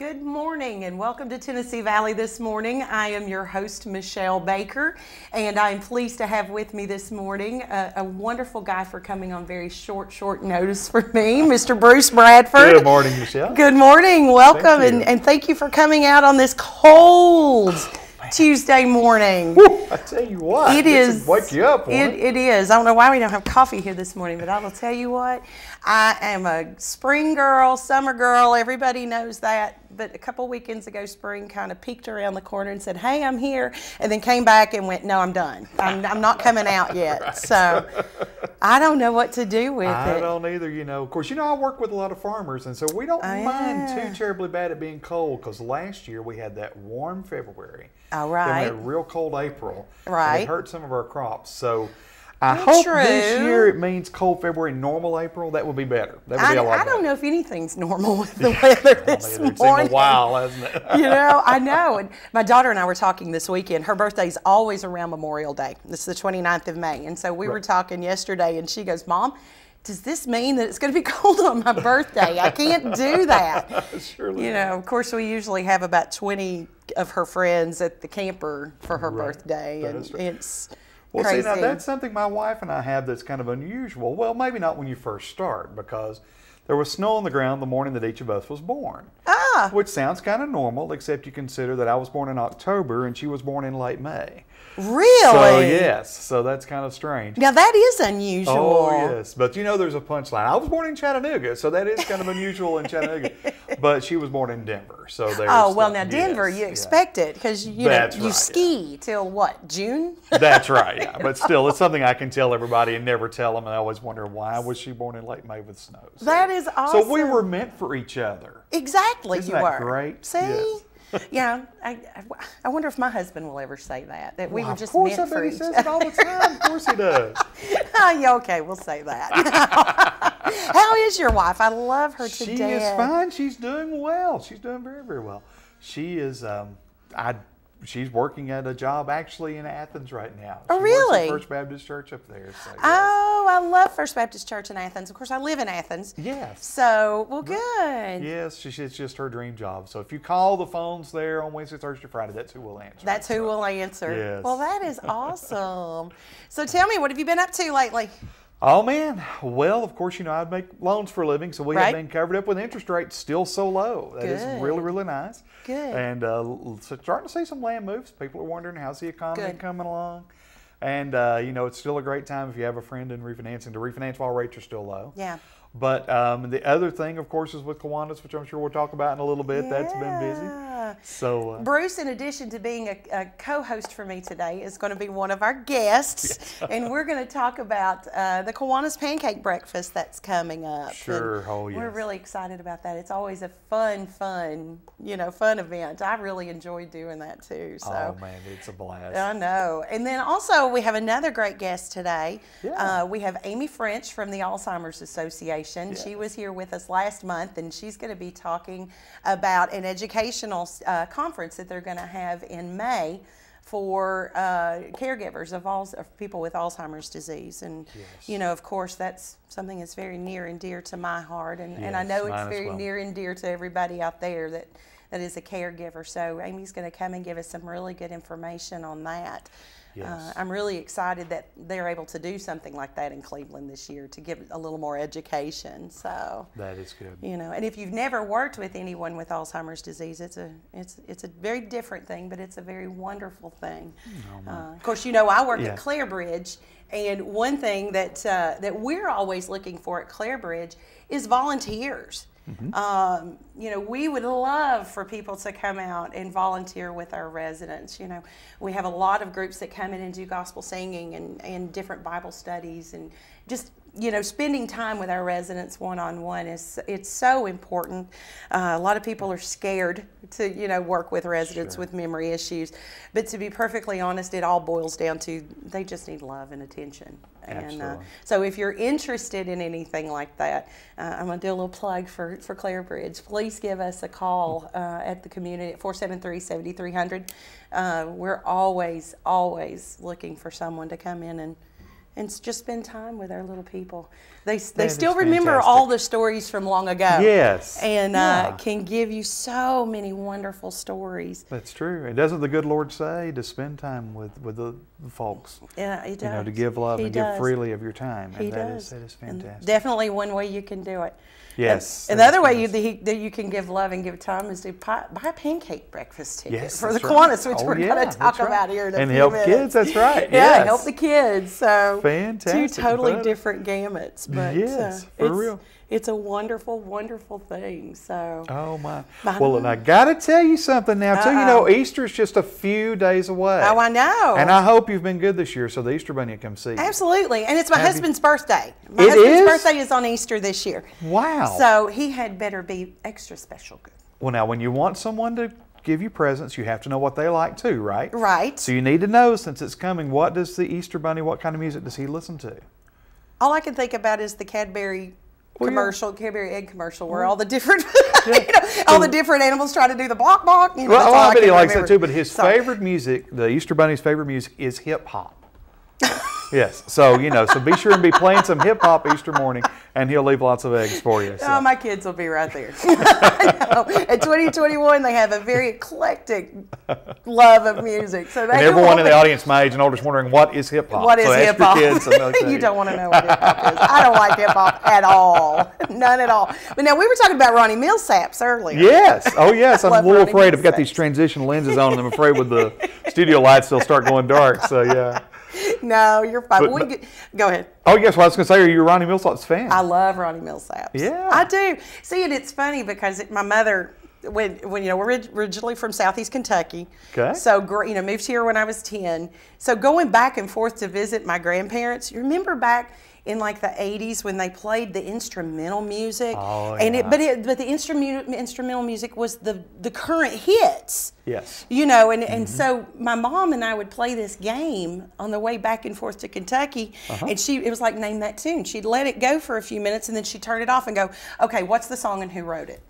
Good morning and welcome to Tennessee Valley this morning. I am your host, Michelle Baker, and I'm pleased to have with me this morning a wonderful guy for coming on very short notice for me, Mr. Bruce Bradford. Good morning, Michelle. Good morning. Welcome, Thank you. and thank you for coming out on this cold Tuesday morning. Woo, I tell you what, It this is. will wake you up. It is. I don't know why we don't have coffee here this morning, but I will tell you what, I am a spring girl, summer girl. Everybody knows that. But a couple weekends ago, spring kind of peeked around the corner and said, "Hey, I'm here," and then came back and went, "No, I'm done. I'm not coming out yet." Right. So I don't know what to do with it. I don't either. Of course, I work with a lot of farmers, and so we don't mind too terribly bad at being cold. Because last year we had that warm February. All right. Then we had a real cold April. Right. And it hurt some of our crops. So I hope True. this year it means cold February, normal April. That would be better. That would be a lot better. I don't know if anything's normal with the weather this morning. It's been a while, hasn't it? I know. And my daughter and I were talking this weekend. Her birthday is always around Memorial Day. It's the 29th of May. And so we were talking yesterday, and she goes, "Mom, does this mean that it's going to be cold on my birthday? I can't do that." Surely. Of course, we usually have about 20 of her friends at the camper for her birthday. That And is true. it's Well, crazy. see, now that's something my wife and I have that's kind of unusual. Well, maybe not when you first start, because there was snow on the ground the morning that each of us was born. Which sounds kind of normal, except you consider that I was born in October and she was born in late May. Really? So, yes. So that's kind of strange. Now, that is unusual. Oh, yes. But there's a punchline. I was born in Chattanooga, so that is kind of unusual in Chattanooga. But she was born in Denver. So there's now Denver, you expect it because you ski till what, June? That's right, yeah. But still, it's something I can tell everybody and never tell them. And I always wonder, why was she born in late May with snow? So, that is awesome. So we were meant for each other. Exactly, Isn't you that were. great? See? Yes. Yeah, I wonder if my husband will ever say that we were just meant meant for he each says other. it all the time. Of course he does. Yeah, okay, we'll say that. How is your wife? I love her to death. She is fine. She's doing well. She's doing very, very well. She is. She's working at a job actually in Athens right now. Oh, she really? Works at First Baptist Church up there. So, yes. Oh, I love First Baptist Church in Athens. Of course, I live in Athens. Yes. So, well, good. Yes, it's just her dream job. So if you call the phones there on Wednesday, Thursday, Friday, that's who will answer. That's who will answer. Yes. Well, that is awesome. So tell me, what have you been up to lately? Oh, man. Well, of course, I make loans for a living, so we have been covered up with interest rates still so low. That is really, really nice. Good. And so starting to see some land moves. People are wondering, how's the economy coming along? And, it's still a great time if you have a friend in refinancing to refinance while rates are still low. Yeah. But the other thing, of course, is with Kiwanis, which I'm sure we'll talk about in a little bit. Yeah. That's been busy. So Bruce, in addition to being a co-host for me today, is going to be one of our guests. Yes. And we're going to talk about the Kiwanis Pancake Breakfast that's coming up. Sure. And we're really excited about that. It's always a fun event. I really enjoy doing that too. So, oh, man, it's a blast. I know. And then also we have another great guest today. Yeah. We have Amy French from the Alzheimer's Association. Yes. She was here with us last month, and she's going to be talking about an educational conference that they're going to have in May for caregivers of people with Alzheimer's disease. And, of course, that's something that's very near and dear to my heart. And I know it's very near and dear to everybody out there that is a caregiver. So Amy's going to come and give us some really good information on that. Yes. I'm really excited that they're able to do something like that in Cleveland this year to give a little more education. So that is good. And if you've never worked with anyone with Alzheimer's disease, it's a very different thing, but it's a very wonderful thing. Of course, I work at Clare Bridge, and one thing that we're always looking for at Clare Bridge is volunteers. Mm-hmm. We would love for people to come out and volunteer with our residents. We have a lot of groups that come in and do gospel singing and different Bible studies, and just spending time with our residents one-on-one it's so important. A lot of people are scared to work with residents with memory issues, but to be perfectly honest, it all boils down to they just need love and attention. And so if you're interested in anything like that, I'm going to do a little plug for Clare Bridge. Please give us a call at the community at 473-7300. We're always looking for someone to come in and just spend time with our little people. They still remember all the stories from long ago. Yes. And can give you so many wonderful stories. That's true. And doesn't the good Lord say to spend time with the folks? Yeah, He does. You know, to give love and give freely of your time. And He that does. is fantastic. And definitely one way you can do it. Yes. And the other way that you can give love and give time is to buy a pancake breakfast ticket for the Kiwanis, which we're going to talk about here in a few help minutes. Kids, that's right. Yeah, help the kids. So fantastic. 2 totally different gamuts. But yes, for real. It's a wonderful, wonderful thing. So. Oh my. Well, and I got to tell you something now too. You know, Easter's just a few days away. Oh, I know. And I hope you've been good this year, so the Easter Bunny will come see you. Absolutely, and it's my husband's birthday. My husband's birthday is on Easter this year. Wow. So he had better be extra special good. Well, now when you want someone to give you presents, you have to know what they like too, right? Right. So you need to know, since it's coming, what does the Easter Bunny, what kind of music does he listen to? All I can think about is the Cadbury commercial, Cadbury egg commercial, where all the different, all the different animals try to do the balk balk. You know, well, I bet he likes that too. But his favorite music, the Easter Bunny's favorite music, is hip hop. Yes, so so be sure and be playing some hip hop Easter morning, and he'll leave lots of eggs for you. So. Oh, my kids will be right there. At 2021, they have a very eclectic love of music. So and everyone in the audience, my age and older, is wondering what is hip hop. What is hip hop? You don't want to know what hip hop is. I don't like hip hop at all, none at all. But now we were talking about Ronnie Millsaps earlier. Yes, oh yes, I'm a little afraid. Millsaps. I've got these transition lenses on, and I'm afraid with the studio lights they'll start going dark. So yeah. No, you're fine. Go ahead. Oh, yes. Well, I was going to say, are you a Ronnie Millsaps fan? I love Ronnie Millsaps. Yeah. I do. See, and it's funny because my mother, when we're originally from Southeast Kentucky. Okay. So, moved here when I was 10. So going back and forth to visit my grandparents, you remember back in like the 80s when they played the instrumental music. Oh, yeah. And but the instrumental music was the current hits. Yes. And so my mom and I would play this game on the way back and forth to Kentucky, and it was like, name that tune. She'd let it go for a few minutes, and then she'd turn it off and go, okay, what's the song and who wrote it?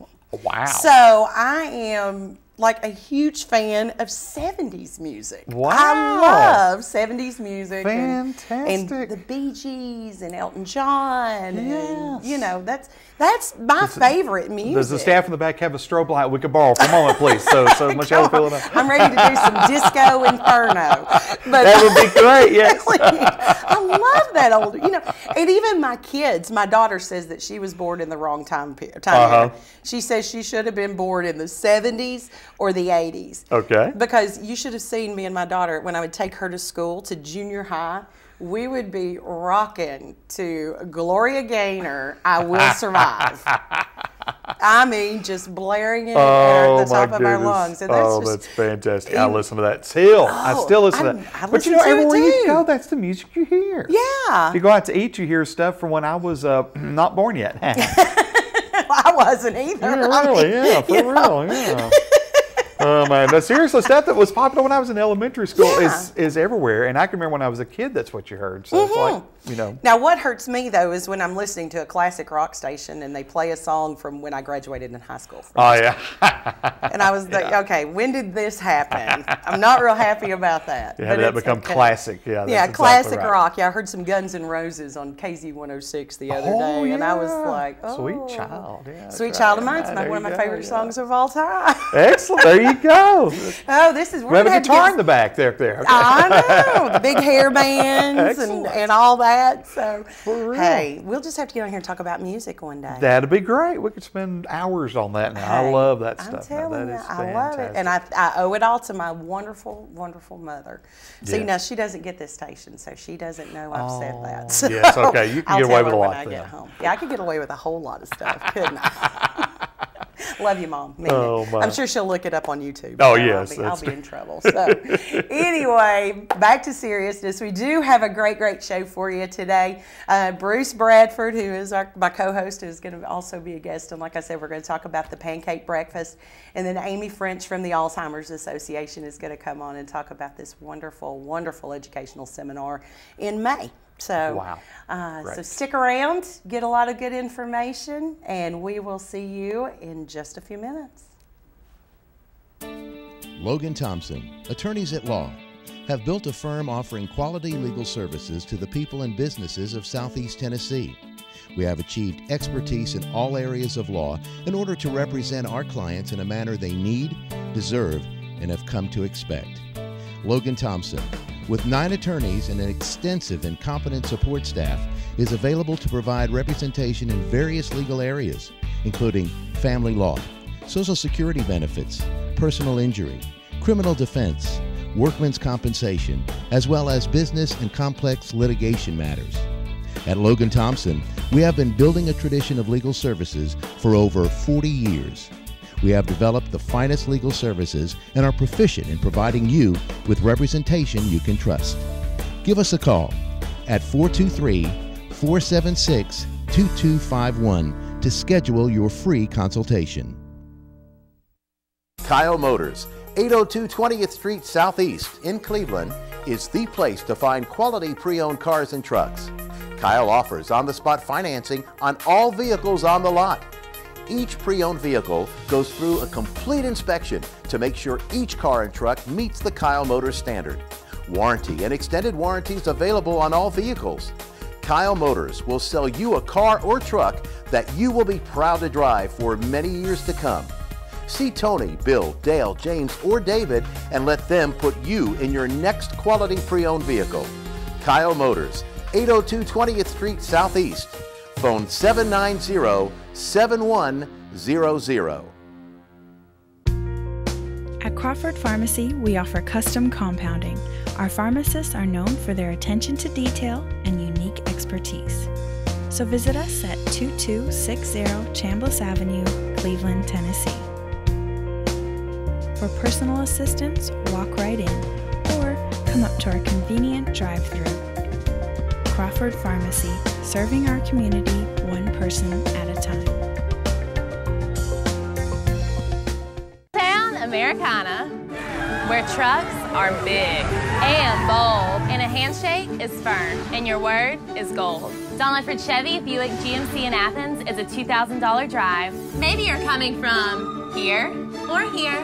Wow. So I am like a huge fan of 70s music. Wow. I love 70s music. Fantastic. And the Bee Gees and Elton John. Yes. And, that's my favorite music. Does the staff in the back have a strobe light we could borrow for a moment, please? So Michelle fill it up. I'm ready to do some Disco Inferno. But that would be great, yes. I love that old, and even my kids, my daughter says that she was born in the wrong time era. She says she should have been born in the 70s or the 80s. Okay. Because you should have seen me and my daughter when I would take her to school, to junior high. We would be rocking to Gloria Gaynor, I Will Survive. I mean, just blaring it at the top of our lungs. And that's fantastic. I listen to that still. I still listen to that. But everywhere you go, that's the music you hear. Yeah. If you go out to eat, you hear stuff from when I was not born yet. I wasn't either. Yeah, for real, yeah. Oh man, no, seriously, stuff that was popular when I was in elementary school is everywhere, and I can remember when I was a kid, that's what you heard. So it's like, Now, what hurts me though is when I'm listening to a classic rock station and they play a song from when I graduated in high school. Oh yeah. And I was like, okay, when did this happen? I'm not real happy about that. Yeah, that become classic. Yeah. Yeah, classic rock. Yeah, I heard some Guns N' Roses on KZ 106 the other day, and I was like, Sweet Child. Yeah, Sweet Child of Mine. It's one of my favorite songs of all time. Excellent. There you go. Oh, this is. We have a guitar in the back there. Okay. I know, the big hair bands and all that. So, hey, we'll just have to get on here and talk about music one day. That'd be great. We could spend hours on that now. I love that stuff. I'm telling you, I love it. And I owe it all to my wonderful, wonderful mother. See, now she doesn't get this station, so she doesn't know I've said that. So yes, okay. You can get away with a lot when I get home. Yeah, I could get away with a whole lot of stuff, couldn't I? Love you, Mom. I'm sure she'll look it up on YouTube. Oh, yes. I'll be in trouble. So, anyway, back to seriousness. We do have a great, great show for you today. Bruce Bradford, who is my co-host, is going to also be a guest. And like I said, we're going to talk about the pancake breakfast. And then Amy French from the Alzheimer's Association is going to come on and talk about this wonderful, wonderful educational seminar in May. So, so stick around, get a lot of good information, and we will see you in just a few minutes. Logan Thompson, Attorneys at Law. have built a firm offering quality legal services to the people and businesses of Southeast Tennessee. We have achieved expertise in all areas of law in order to represent our clients in a manner they need, deserve, and have come to expect. Logan Thompson, with 9 attorneys and an extensive and competent support staff, is available to provide representation in various legal areas, including family law, Social Security benefits, personal injury, criminal defense, workmen's compensation, as well as business and complex litigation matters. At Logan Thompson, we have been building a tradition of legal services for over 40 years. We have developed the finest legal services and are proficient in providing you with representation you can trust. Give us a call at 423-476-2251 to schedule your free consultation. Kyle Motors, 802 20th Street Southeast in Cleveland, is the place to find quality pre-owned cars and trucks. Kyle offers on-the-spot financing on all vehicles on the lot. Each pre-owned vehicle goes through a complete inspection to make sure each car and truck meets the Kyle Motors standard. Warranty and extended warranties available on all vehicles. Kyle Motors will sell you a car or truck that you will be proud to drive for many years to come. See Tony, Bill, Dale, James, or David and let them put you in your next quality pre-owned vehicle. Kyle Motors, 802 20th Street Southeast. Phone 790-7100. At Crawford Pharmacy, we offer custom compounding. Our pharmacists are known for their attention to detail and unique expertise. So visit us at 2260 Chambliss Avenue, Cleveland, Tennessee. For personal assistance, walk right in or come up to our convenient drive-thru. Crawford Pharmacy, serving our community one person at a time. Town Americana, where trucks are big and bold, and a handshake is firm, and your word is gold. Don Ledford Chevy Buick GMC in Athens is a $2,000 drive. Maybe you're coming from here or here.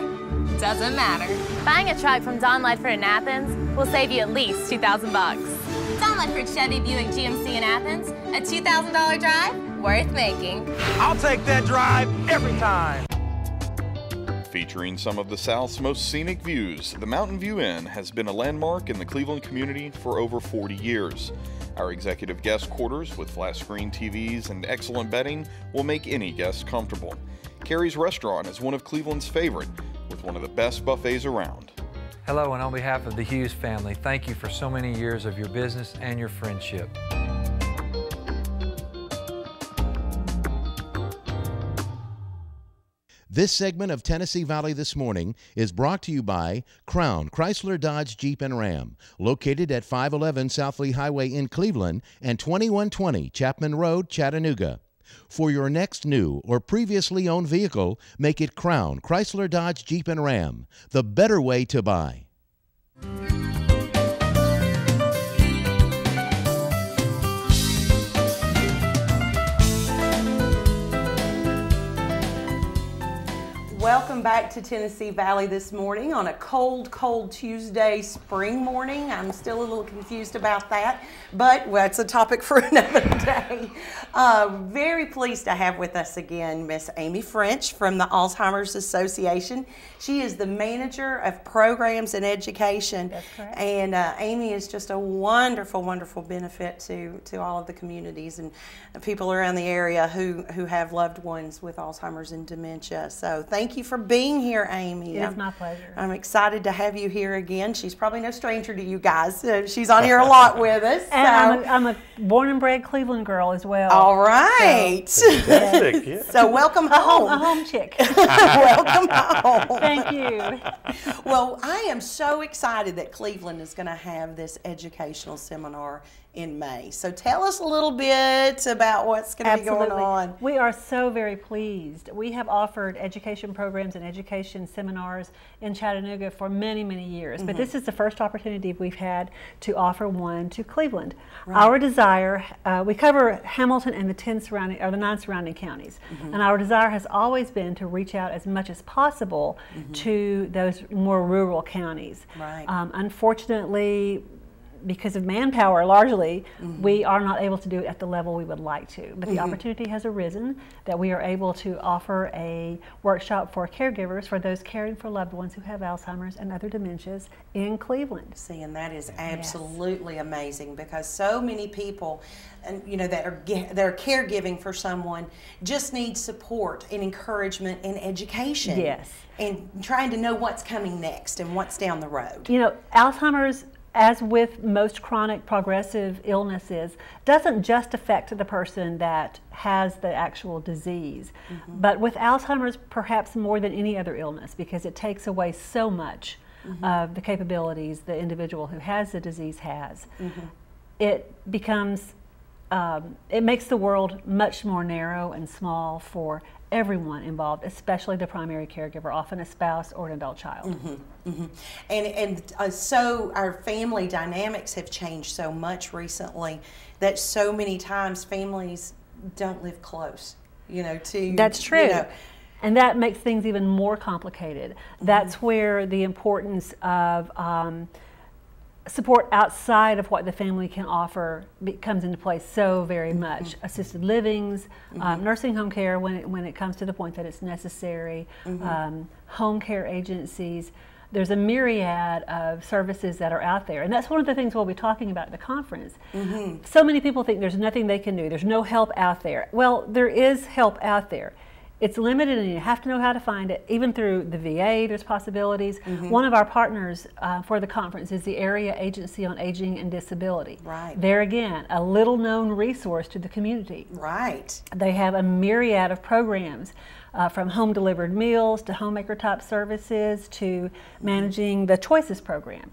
Doesn't matter. Buying a truck from Don Ledford in Athens will save you at least $2,000 bucks. Don Ledford Chevy Buick GMC in Athens, a $2,000 drive worth making. I'll take that drive every time. Featuring some of the South's most scenic views, the Mountain View Inn has been a landmark in the Cleveland community for over 40 years. Our executive guest quarters with flat screen TVs and excellent bedding will make any guest comfortable. Carrie's Restaurant is one of Cleveland's favorite, with one of the best buffets around. Hello, and on behalf of the Hughes family, thank you for so many years of your business and your friendship. This segment of Tennessee Valley This Morning is brought to you by Crown Chrysler Dodge Jeep and Ram, located at 511 South Lee Highway in Cleveland and 2120 Chapman Road, Chattanooga. For your next new or previously owned vehicle, make it Crown Chrysler Dodge Jeep and Ram, the better way to buy. Welcome back to Tennessee Valley This Morning on a cold, cold Tuesday spring morning. I'm still a little confused about that, but well, it's a topic for another day. Very pleased to have with us again Miss Amy French from the Alzheimer's Association. She is the manager of programs and education. That's correct. And Amy is just a wonderful, wonderful benefit to all of the communities and people around the area who have loved ones with Alzheimer's and dementia. So thank you for being here, Amy. It is my pleasure. I'm excited to have you here again. She's probably no stranger to you guys. She's on here a lot with us. And I'm a born and bred Cleveland girl as well. All right. Fantastic, yeah. So welcome home. A home chick. Welcome home. Thank you. Well, I am so excited that Cleveland is going to have this educational seminar in May. So tell us a little bit about what's going to be going on. We are so very pleased. We have offered education programs and and education seminars in Chattanooga for many, many years. But this is the first opportunity we've had to offer one to Cleveland. Right. Our desire, we cover Hamilton and the 9 surrounding counties. And our desire has always been to reach out as much as possible to those more rural counties. Right. Unfortunately, because of manpower largely, we are not able to do it at the level we would like to. But the opportunity has arisen that we are able to offer a workshop for caregivers for those caring for loved ones who have Alzheimer's and other dementias in Cleveland. See, and that is absolutely amazing, because so many people, and you know, that are caregiving for someone just need support and encouragement and education. Yes. And trying to know what's coming next and what's down the road. You know, Alzheimer's, as with most chronic progressive illnesses, doesn't just affect the person that has the actual disease, but with Alzheimer's perhaps more than any other illness, because it takes away so much of the capabilities the individual who has the disease has. It becomes, it makes the world much more narrow and small for everyone involved, especially the primary caregiver, often a spouse or an adult child. So our family dynamics have changed so much recently that so many times families don't live close, you know, to... That's true. You know, and that makes things even more complicated. That's where the importance of support outside of what the family can offer comes into play so very much. Assisted livings, nursing home care when it comes to the point that it's necessary, home care agencies. There's a myriad of services that are out there, and that's one of the things we'll be talking about at the conference. So many people think there's nothing they can do, there's no help out there. Well, there is help out there. It's limited and you have to know how to find it. Even through the VA, there's possibilities. One of our partners for the conference is the Area Agency on Aging and Disability. Right. There again, a little known resource to the community. Right. They have a myriad of programs. From home delivered meals to homemaker type services to managing the Choices program,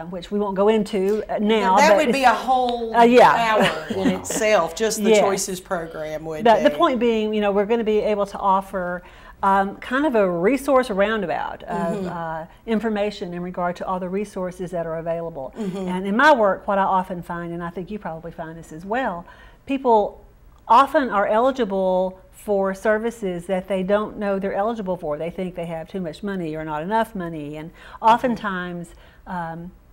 which we won't go into now. That would be a whole hour in itself, just the Choices program would be. The point being, you know, we're going to be able to offer kind of a resource roundabout of information in regard to all the resources that are available. And in my work, what I often find, and I think you probably find this as well, people often are eligible for services that they don't know they're eligible for. They think they have too much money or not enough money, and oftentimes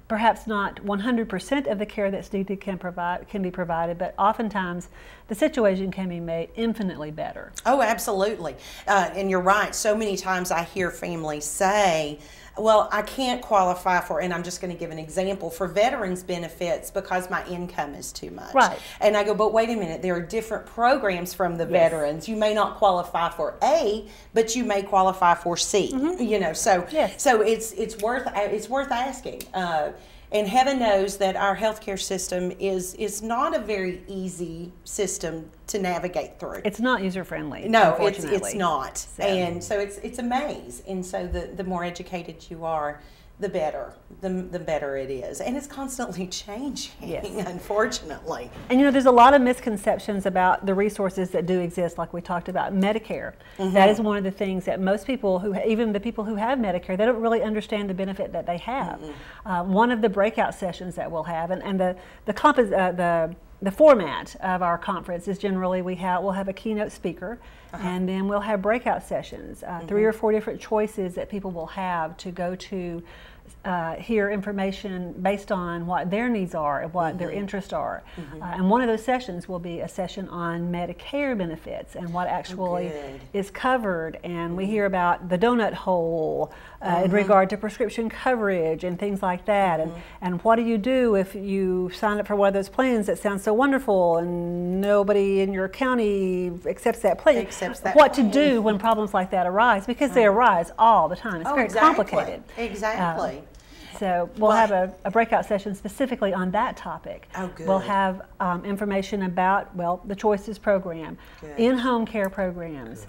perhaps not 100% of the care that's needed can be provided, but oftentimes the situation can be made infinitely better. Oh, absolutely. And you're right. So many times I hear families say, well, I can't qualify for, and I'm just going to give an example, for veterans benefits because my income is too much. Right. And I go, but wait a minute, there are different programs from the veterans. You may not qualify for A, but you may qualify for C. You know, so so it's worth asking. And heaven knows that our healthcare system is not a very easy system to navigate through. It's not user friendly. No, it's not. So. And so it's a maze. And so the more educated you are, the better it is. And it's constantly changing, unfortunately. And you know, there's a lot of misconceptions about the resources that do exist, like we talked about Medicare. That is one of the things that most people, even the people who have Medicare, they don't really understand the benefit that they have. One of the breakout sessions that we'll have, and the format of our conference is generally we'll have a keynote speaker, and then we'll have breakout sessions, 3 or 4 different choices that people will have to go to hear information based on what their needs are and what their interests are. And one of those sessions will be a session on Medicare benefits and what actually is covered. And we hear about the donut hole in regard to prescription coverage and things like that. And what do you do if you sign up for one of those plans that sounds so wonderful and nobody in your county accepts that plan? What to do when problems like that arise, because they arise all the time. It's very complicated. Exactly. So we'll have a breakout session specifically on that topic. Oh, good. We'll have information about, well, the Choices program, in-home care programs.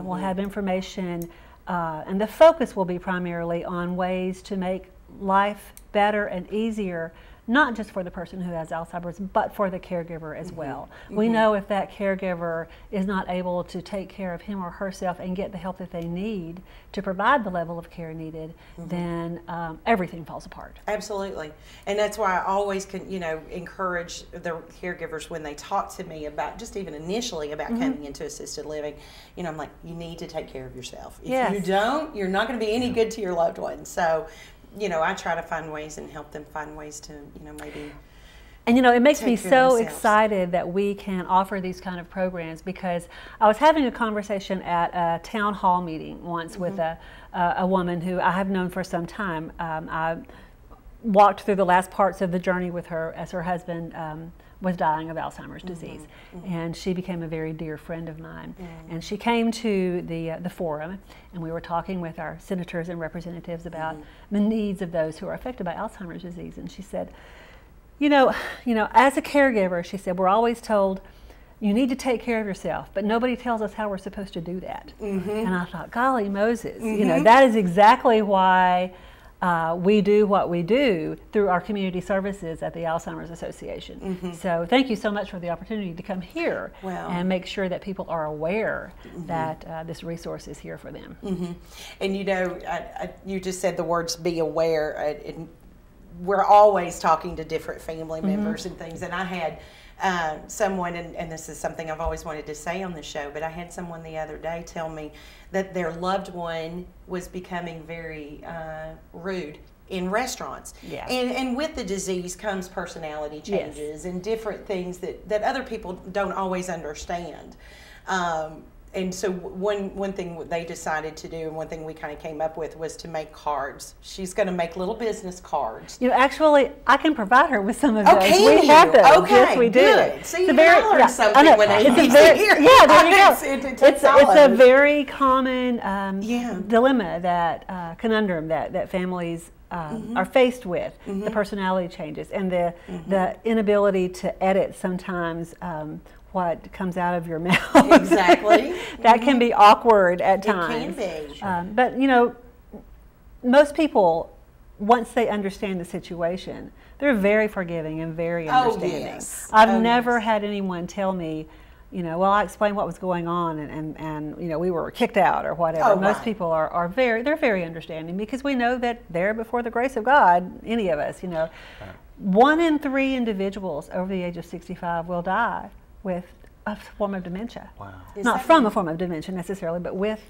We'll have information, and the focus will be primarily on ways to make life better and easier not just for the person who has Alzheimer's, but for the caregiver as well. We know if that caregiver is not able to take care of him or herself and get the help that they need to provide the level of care needed, then everything falls apart. Absolutely. And that's why I always encourage the caregivers when they talk to me about, just even initially about coming into assisted living, I'm like, you need to take care of yourself. If you don't, you're not going to be any good to your loved ones. So, I try to find ways and help them find ways to, maybe. And it makes me so excited that we can offer these kind of programs, because I was having a conversation at a town hall meeting once with a woman who I have known for some time. I walked through the last parts of the journey with her as her husband was dying of Alzheimer's disease, and she became a very dear friend of mine. And she came to the forum, and we were talking with our senators and representatives about the needs of those who are affected by Alzheimer's disease. And she said, as a caregiver, she said, we're always told you need to take care of yourself, but nobody tells us how we're supposed to do that. And I thought, golly Moses, that is exactly why we do what we do through our community services at the Alzheimer's Association. So thank you so much for the opportunity to come here and make sure that people are aware that this resource is here for them. And you just said the words "be aware." We're always talking to different family members and things, and I had someone, and this is something I've always wanted to say on the show, but I had someone the other day tell me that their loved one was becoming very rude in restaurants. And with the disease comes personality changes and different things that other people don't always understand. And so one thing they decided to do, and one thing we kind of came up with, was to make cards. She's going to make little business cards. Actually, I can provide her with some of those. Okay, we have those. Okay, yes, we good. do. So you learn something when I there you go. It's a very common dilemma, conundrum that families are faced with, the personality changes and the inability to edit sometimes what comes out of your mouth. Exactly. That can be awkward at times. It can be. But most people, once they understand the situation, they're very forgiving and very understanding. Yes. I've never had anyone tell me, well, I explained what was going on and we were kicked out or whatever. Most people are very understanding, because we know that they're before the grace of God, any of us, 1 in 3 individuals over the age of 65 will die with a form of dementia. Wow. Not from a form of dementia necessarily, but with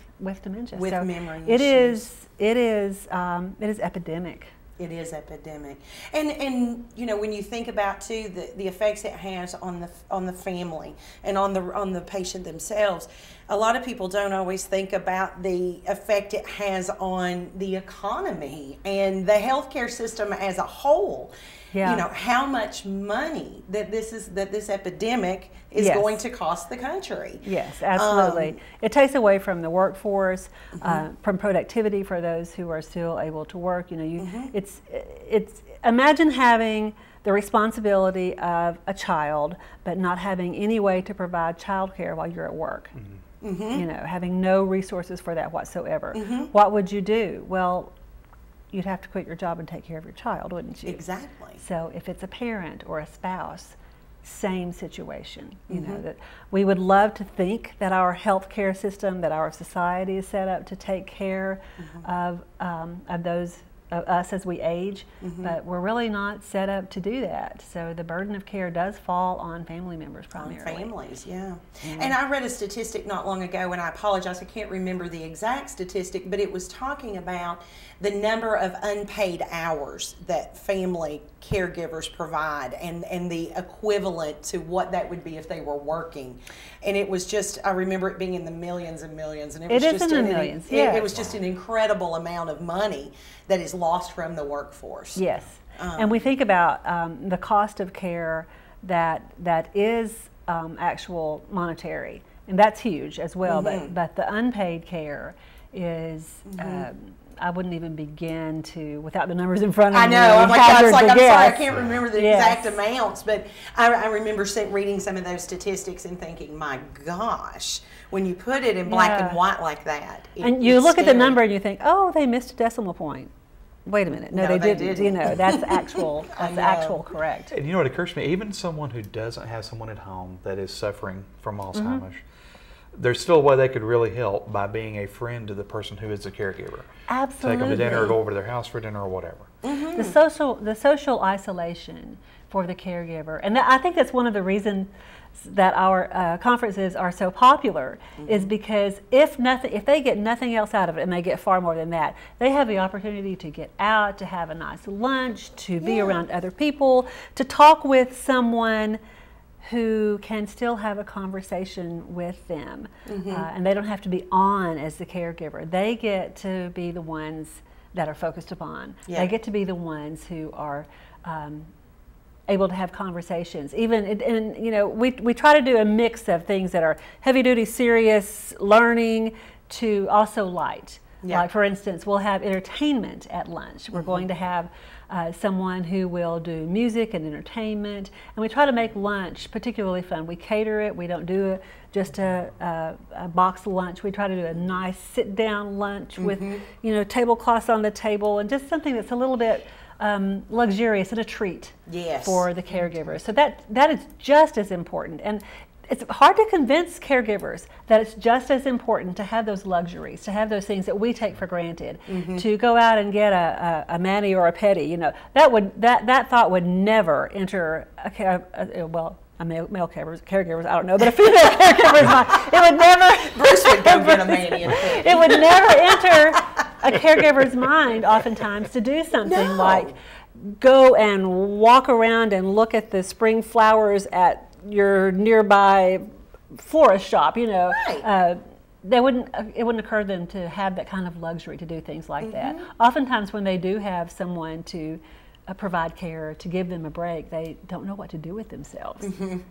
dementia. With so memory it issues. It is epidemic. It is epidemic, and when you think about too the effects it has on the family and on the patient themselves, a lot of people don't always think about the effect it has on the economy and the healthcare system as a whole. How much money that this epidemic is going to cost the country. Yes, absolutely. It takes away from the workforce, from productivity for those who are still able to work. It's imagine having the responsibility of a child, but not having any way to provide childcare while you're at work. Having no resources for that whatsoever. What would you do? Well, you'd have to quit your job and take care of your child, wouldn't you? Exactly. So if it's a parent or a spouse, same situation. That we would love to think that our healthcare system, that our society is set up to take care of those of us as we age, but we're really not set up to do that. So the burden of care does fall on family members primarily. On families, yeah. And I read a statistic not long ago, and I apologize, I can't remember the exact statistic, but it was talking about the number of unpaid hours that family caregivers provide and the equivalent to what that would be if they were working. And it was just, I remember it being in the millions and millions. And it was just in the millions, it was just an incredible amount of money that is lost from the workforce. Yes. And we think about the cost of care that is actual monetary, and that's huge as well, but the unpaid care is I wouldn't even begin to, without the numbers in front of me. I know. I'm sorry, I can't remember the exact amounts, but I remember reading some of those statistics and thinking, my gosh, when you put it in black and white like that. And you look at the number and you think, oh, they missed a decimal point. wait a minute, no, they didn't. You know, that's actual, correct. And you know, it occurs to me, even someone who doesn't have someone at home that is suffering from Alzheimer's, there's still a way they could really help by being a friend to the person who is the caregiver. Absolutely. Take them to dinner or go over to their house for dinner or whatever. The social isolation for the caregiver, and I think that's one of the reasons that our conferences are so popular, is because if they get nothing else out of it, and they get far more than that, they have the opportunity to get out, to have a nice lunch, to be around other people, to talk with someone who can still have a conversation with them, and they don't have to be on as the caregiver. They get to be the ones that are focused upon. They get to be the ones who are able to have conversations. Even, and you know, we try to do a mix of things that are heavy duty, serious, learning, to also light. Like, for instance, we'll have entertainment at lunch. We're going to have someone who will do music and entertainment, and we try to make lunch particularly fun. We cater it. We don't do just a box lunch. We try to do a nice sit-down lunch with, you know, tablecloths on the table, and just something that's a little bit luxurious and a treat for the caregivers. So that is just as important. And it's hard to convince caregivers that it's just as important to have those luxuries, to have those things that we take for granted, to go out and get a mani or a pedi. You know, that thought would never enter a male caregivers, I don't know, but a female caregiver's mind. It would never. Bruce would go get a mani and a pedi. It would never enter a caregiver's mind, oftentimes, to do something like go and walk around and look at the spring flowers at your nearby florist shop. You know, it wouldn't occur to them to have that kind of luxury to do things like that. Oftentimes, when they do have someone to provide care, to give them a break, they don't know what to do with themselves.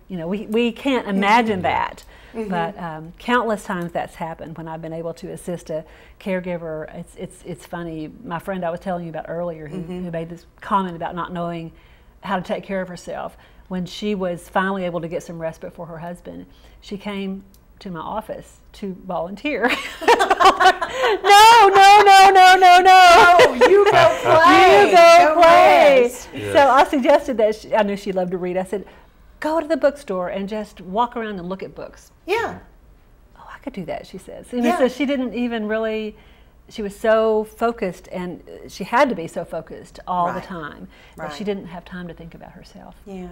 You know, we can't imagine that, but countless times that's happened when I've been able to assist a caregiver. It's funny. My friend I was telling you about earlier, who made this comment about not knowing how to take care of herself, when she was finally able to get some respite for her husband, she came to my office to volunteer. No, you go play. You go play. Yes. So I suggested that I knew she loved to read. I said, go to the bookstore and just walk around and look at books. Yeah. Oh, I could do that, she says. And so she didn't even really, she was so focused, and she had to be so focused all the time that she didn't have time to think about herself. Yeah,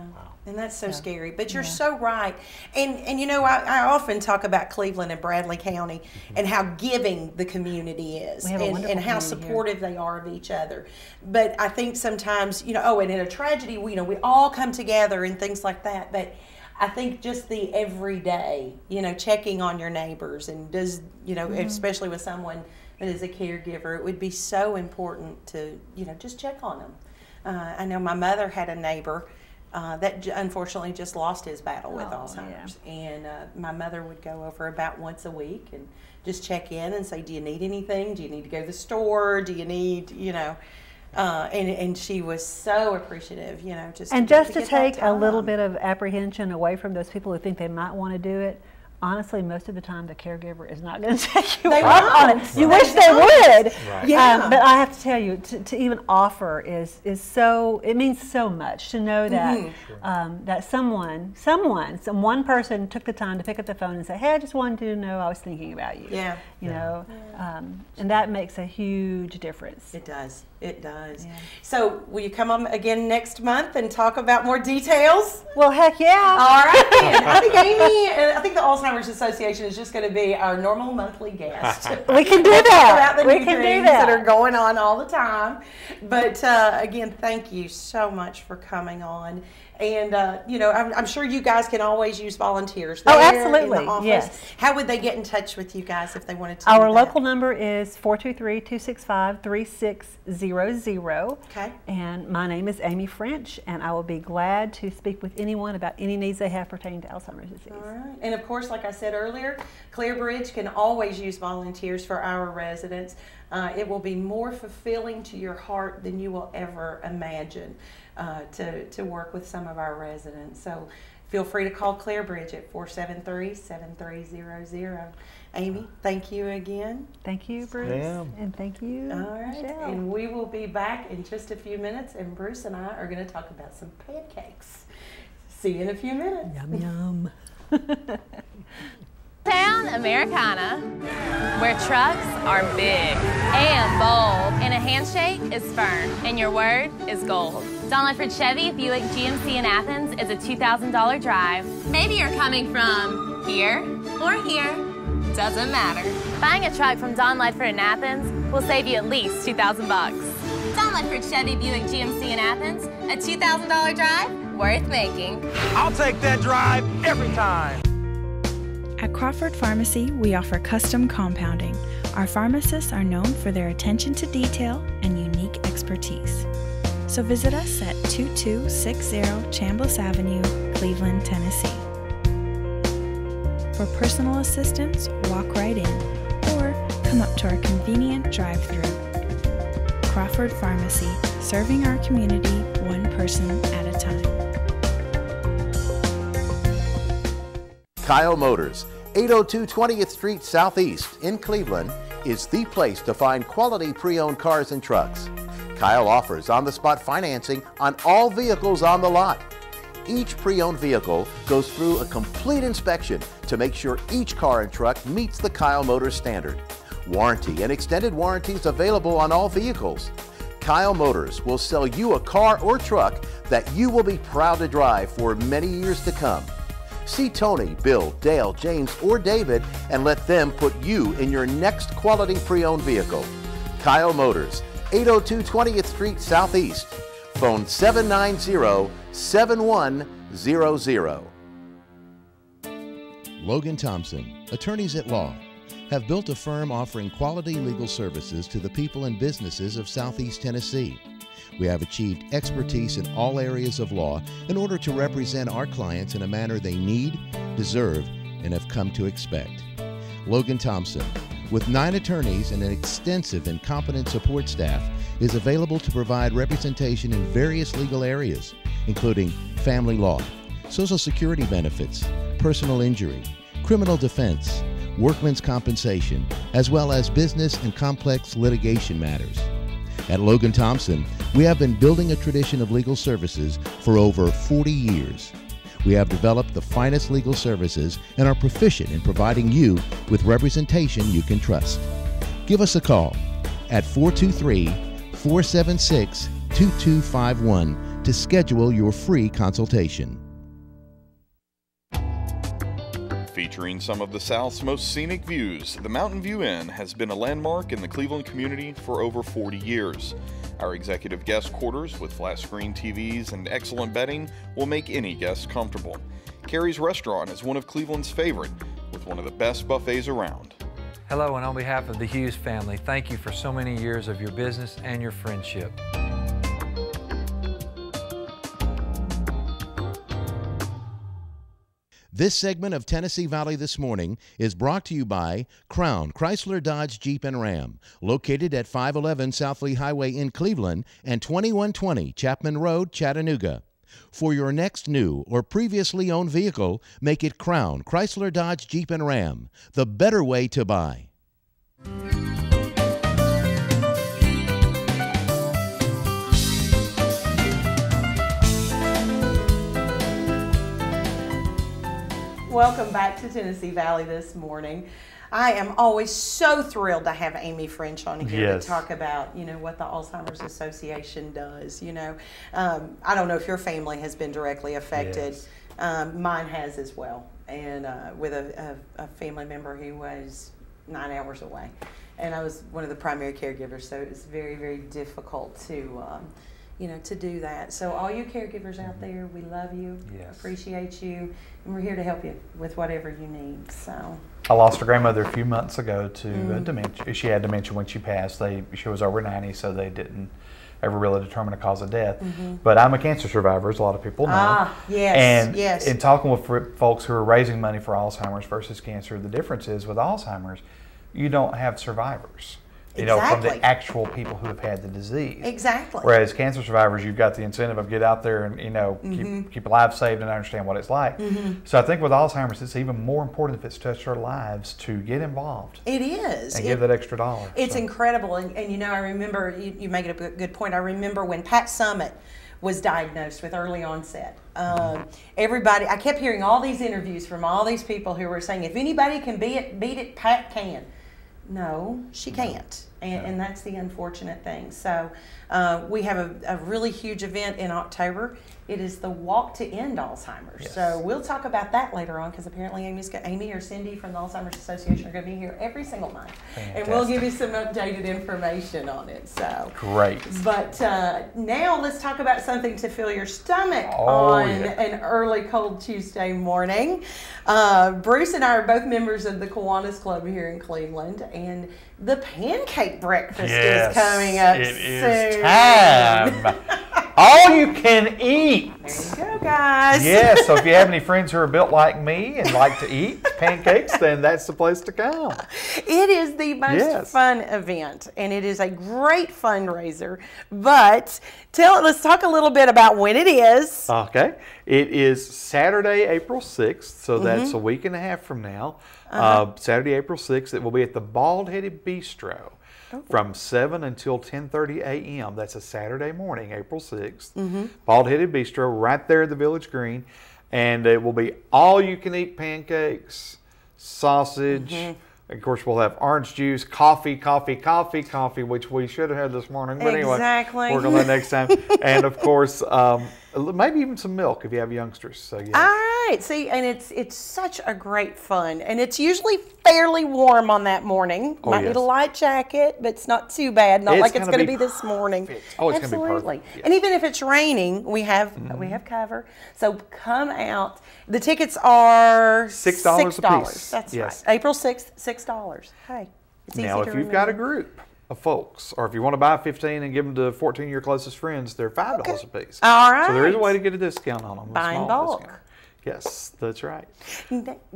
and that's so scary. But you're so right. And you know, I often talk about Cleveland and Bradley County and how giving the community is, and how supportive they are of each other. But I think sometimes, you know, and in a tragedy, we all come together and things like that. But I think just the everyday, you know, checking on your neighbors, and especially with someone that is a caregiver, it would be so important to, you know, just check on them. I know my mother had a neighbor that unfortunately just lost his battle with Alzheimer's. And my mother would go over about once a week and just check in and say, do you need anything? Do you need to go to the store? Do you need, you know, and she was so appreciative, you know, just to take a little bit of apprehension away from those people who think they might want to do it. Honestly, most of the time, the caregiver is not going to take you up on it. You wish they would. Right. But I have to tell you, to even offer is so, it means so much to know that that one person took the time to pick up the phone and say, hey, I just wanted you to know I was thinking about you. You know, and that makes a huge difference. It does. It does. Yeah. So will you come on again next month and talk about more details? Well, heck yeah. All right. I think the Alzheimer's Association is just going to be our normal monthly guest. We can do that. About the new things that are going on all the time. But again, thank you so much for coming on. And, you know, I'm sure you guys can always use volunteers there absolutely. in the office. Yes. How would they get in touch with you guys if they wanted to? Our local number is 423-265-3600. Okay. And my name is Amy French, and I will be glad to speak with anyone about any needs they have pertaining to Alzheimer's disease. All right. And, of course, like I said earlier, Clearbridge can always use volunteers for our residents. It will be more fulfilling to your heart than you will ever imagine. to work with some of our residents. So feel free to call Claire Bridge at 473-7300. Amy, thank you again. Thank you, Bruce. Yeah. And thank you, all right. Michelle. And we will be back in just a few minutes, and Bruce and I are going to talk about some pancakes. See you in a few minutes. Yum, yum. Town Americana, where trucks are big and bold, and a handshake is firm, and your word is gold. Don Ledford Chevy Buick GMC in Athens is a $2,000 drive. Maybe you're coming from here or here, doesn't matter. Buying a truck from Don Ledford in Athens will save you at least $2,000 bucks. Don Ledford Chevy Buick GMC in Athens, a $2,000 drive worth making. I'll take that drive every time. At Crawford Pharmacy, we offer custom compounding. Our pharmacists are known for their attention to detail and unique expertise. So visit us at 2260 Chambliss Avenue, Cleveland, Tennessee. For personal assistance, walk right in or come up to our convenient drive-thru. Crawford Pharmacy, serving our community one person at a time. Kyle Motors, 802 20th Street Southeast in Cleveland, is the place to find quality pre-owned cars and trucks. Kyle offers on-the-spot financing on all vehicles on the lot. Each pre-owned vehicle goes through a complete inspection to make sure each car and truck meets the Kyle Motors standard. Warranty and extended warranties available on all vehicles. Kyle Motors will sell you a car or truck that you will be proud to drive for many years to come. See Tony, Bill, Dale, James, or David and let them put you in your next quality pre-owned vehicle. Kyle Motors, 802 20th Street Southeast. Phone 790-7100. Logan Thompson, attorneys at law, have built a firm offering quality legal services to the people and businesses of Southeast Tennessee. We have achieved expertise in all areas of law in order to represent our clients in a manner they need, deserve, and have come to expect. Logan Thompson, with 9 attorneys and an extensive and competent support staff, is available to provide representation in various legal areas, including family law, Social Security benefits, personal injury, criminal defense, workmen's compensation, as well as business and complex litigation matters. At Logan Thompson, we have been building a tradition of legal services for over 40 years. We have developed the finest legal services and are proficient in providing you with representation you can trust. Give us a call at 423-476-2251 to schedule your free consultation. Featuring some of the South's most scenic views, the Mountain View Inn has been a landmark in the Cleveland community for over 40 years. Our executive guest quarters with flat screen TVs and excellent bedding will make any guest comfortable. Carrie's Restaurant is one of Cleveland's favorite, with one of the best buffets around. Hello, and on behalf of the Hughes family, thank you for so many years of your business and your friendship. This segment of Tennessee Valley This Morning is brought to you by Crown Chrysler Dodge Jeep and Ram, located at 511 South Lee Highway in Cleveland and 2120 Chapman Road, Chattanooga. For your next new or previously owned vehicle, make it Crown Chrysler Dodge Jeep and Ram, the better way to buy. Welcome back to Tennessee Valley This Morning. I am always so thrilled to have Amy French on here to talk about, what the Alzheimer's Association does. I don't know if your family has been directly affected. Yes. Mine has as well, and with a family member who was 9 hours away, and I was one of the primary caregivers, so it was very, very difficult to to do that. So all you caregivers out there, we love you, appreciate you, and we're here to help you with whatever you need. So I lost a grandmother a few months ago to dementia. She had dementia when she passed. She was over 90, so they didn't ever really determine a cause of death. But I'm a cancer survivor, as a lot of people know. And in talking with folks who are raising money for Alzheimer's versus cancer, the difference is with Alzheimer's, you don't have survivors. you know, from the actual people who have had the disease. Exactly. Whereas cancer survivors, you've got the incentive of get out there and, you know, keep lives saved and understand what it's like. So I think with Alzheimer's, it's even more important if it's touched our lives to get involved. It is. And give that extra $1. It's incredible. And you know, I remember, you make it a good point. I remember when Pat Summit was diagnosed with early onset. Everybody, I kept hearing all these interviews from all these people who were saying, if anybody can beat it, Pat can. No, she can't. And that's the unfortunate thing. So we have a really huge event in October. It is the Walk to End Alzheimer's. Yes. So we'll talk about that later on, because apparently Amy or Cindy from the Alzheimer's Association are going to be here every single month. Fantastic. And we'll give you some updated information on it. So great. But now let's talk about something to fill your stomach on an early cold Tuesday morning. Bruce and I are both members of the Kiwanis Club here in Cleveland, and the pancake breakfast is coming up soon. It is time. All you can eat. There you go, guys. Yes, so if you have any friends who are built like me and like to eat pancakes, then that's the place to come. It is the most fun event, and it is a great fundraiser. But let's talk a little bit about when it is. Okay. It is Saturday, April 6th, so that's a week and a half from now. Saturday, April 6th, it will be at the Bald Headed Bistro. From 7 until 10:30 a.m. That's a Saturday morning, April 6th. Bald Headed Bistro, right there at the Village Green. And it will be all you can eat pancakes, sausage. Of course, we'll have orange juice, coffee, which we should have had this morning. But anyway, work on that next time. And of course, maybe even some milk if you have youngsters. So yes. All right. See, and it's such a great fun, and it's usually fairly warm on that morning. Might need a light jacket, but it's not too bad. Not like it's going to be this morning. Oh, it's going to be perfect. Yes. And even if it's raining, we have cover. So come out. The tickets are $6 a piece. That's right. April 6th, $6. Hey, it's easy now, if you've got a group of folks, or if you want to buy 15 and give them to 14 of your closest friends, they're $5 a piece. All right. So there is a way to get a discount on them. Buy in bulk. Discount. Yes, that's right.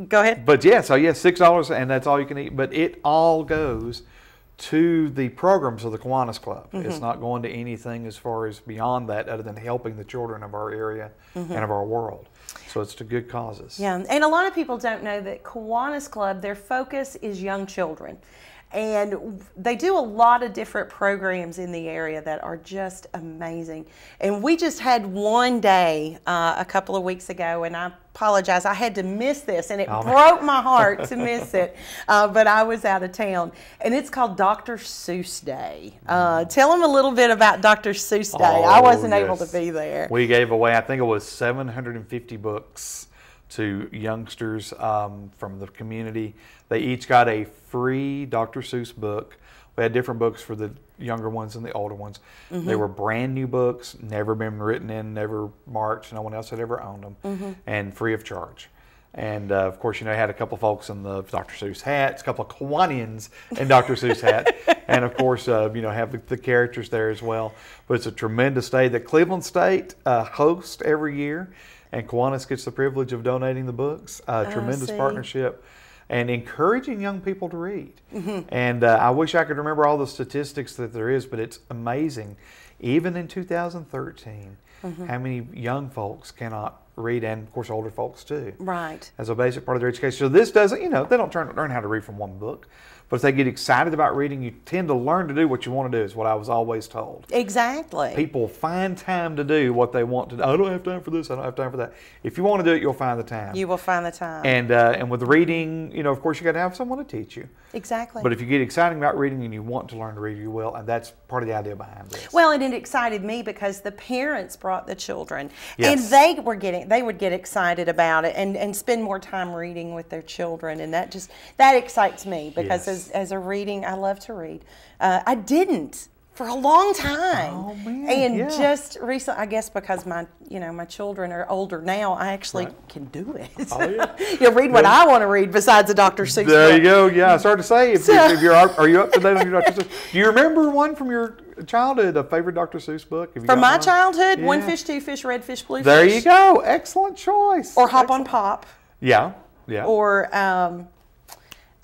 Go ahead. But yeah, so $6, and that's all you can eat. But it all goes to the programs of the Kiwanis Club. It's not going to anything as far as beyond that, other than helping the children of our area and of our world. So it's to good causes. Yeah, and a lot of people don't know that Kiwanis Club, their focus is young children. And they do a lot of different programs in the area that are just amazing. And we just had one day a couple of weeks ago, and I apologize, I had to miss this, and it broke my heart to miss it, but I was out of town. And it's called Dr. Seuss Day. Tell them a little bit about Dr. Seuss Day. I wasn't able to be there. We gave away, I think it was 750 books to youngsters from the community. They each got a free Dr. Seuss book. We had different books for the younger ones and the older ones. They were brand new books, never been written in, never marked. No one else had ever owned them, and free of charge. And of course, you know, I had a couple folks in the Dr. Seuss hats, a couple of Kiwanians in Dr. Seuss hats, and of course, you know, have the characters there as well. But it's a tremendous day that Cleveland State hosts every year. And Kiwanis gets the privilege of donating the books. Tremendous partnership, and encouraging young people to read. And I wish I could remember all the statistics that there is, but it's amazing. Even in 2013, how many young folks cannot read, and of course older folks too. Right. As a basic part of their education. So this doesn't, you know, they don't learn how to read from one book. But if they get excited about reading, you tend to learn to do what you want to do, is what I was always told. Exactly. People find time to do what they want to do. I don't have time for this, I don't have time for that. If you want to do it, you'll find the time. You will find the time. And with reading, you know, of course, you got to have someone to teach you. Exactly. But if you get excited about reading and you want to learn to read, you will, and that's part of the idea behind this. Well, and it excited me because the parents brought the children, and they would get excited about it and spend more time reading with their children, and that excites me because as a reading, I love to read. I didn't for a long time. Oh, man. And just recently, I guess because my children are older now, I actually can do it. Oh, yeah. You read what I want to read besides a Dr. Seuss There book. you go. Yeah, it's hard to say. Are you up to date on your Dr. Seuss? Do you remember one from your childhood, a favorite Dr. Seuss book? From my childhood, One Fish, Two Fish, Red Fish, Blue Fish. There you go. Excellent choice. Or Hop on Pop. Yeah, yeah. Or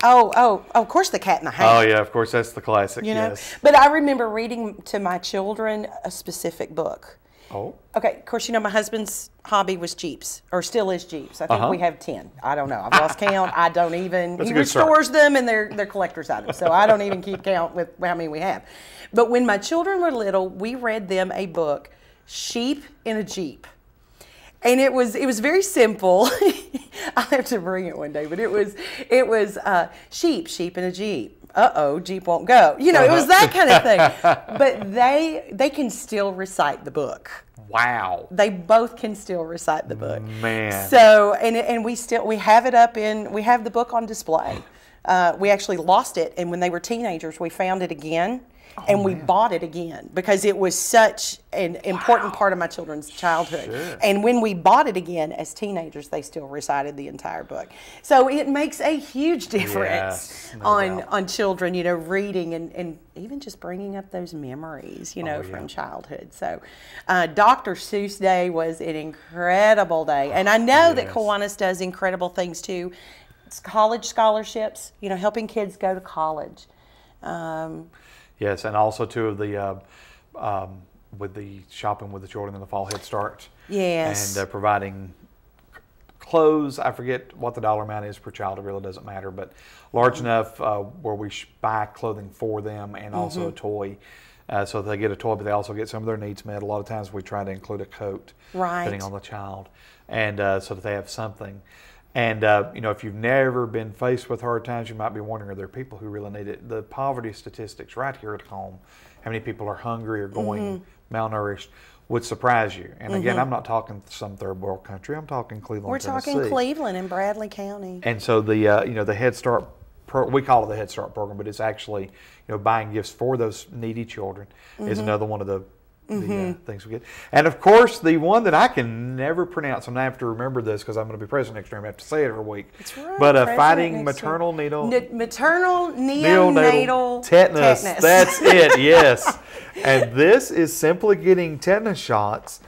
Of course, The Cat in the Hat. Oh yeah, of course, that's the classic. You know, yes. but I remember reading to my children a specific book. Oh. Okay, of course, you know my husband's hobby was Jeeps, or still is Jeeps. I think we have 10. I don't know. I've lost count. I don't even. He restores them, and they're collector's items, so I don't even keep count with how many we have. But when my children were little, we read them a book, Sheep in a Jeep. And it was very simple. I'll have to bring it one day, but it was sheep in a Jeep. Jeep won't go. You know, it was that kind of thing. But they can still recite the book. Wow. They both can still recite the book. Man. So and we have it up we have the book on display. We actually lost it, and when they were teenagers, we found it again. And we bought it again because it was such an important part of my children's childhood. Sure. And when we bought it again as teenagers, they still recited the entire book. So it makes a huge difference on children, you know, reading and even just bringing up those memories, you know, from childhood. So Dr. Seuss Day was an incredible day. And I know that Kiwanis does incredible things too. It's college scholarships, you know, helping kids go to college. Yes, and also too of the with the shopping with the children in the fall Head Start. Yes. And providing clothes. I forget what the dollar amount is per child. It really doesn't matter, but large enough where we buy clothing for them and also a toy. So they get a toy, but they also get some of their needs met. A lot of times we try to include a coat, depending on the child, and so that they have something. And, you know, if you've never been faced with hard times, you might be wondering, are there people who really need it? The poverty statistics right here at home, how many people are hungry or going malnourished, would surprise you. And again, I'm not talking some third world country. I'm talking Cleveland, Tennessee. We're talking Cleveland and Bradley County. And so the, you know, the Head Start, we call it the Head Start program, but it's actually, you know, buying gifts for those needy children is another one of the things we get. And of course, the one that I can never pronounce, I'm going to have to remember this because I'm going to be president next year. I'm going to have to say it every week. That's right. But fighting maternal neonatal tetanus. That's it, yes. And this is simply getting tetanus shots.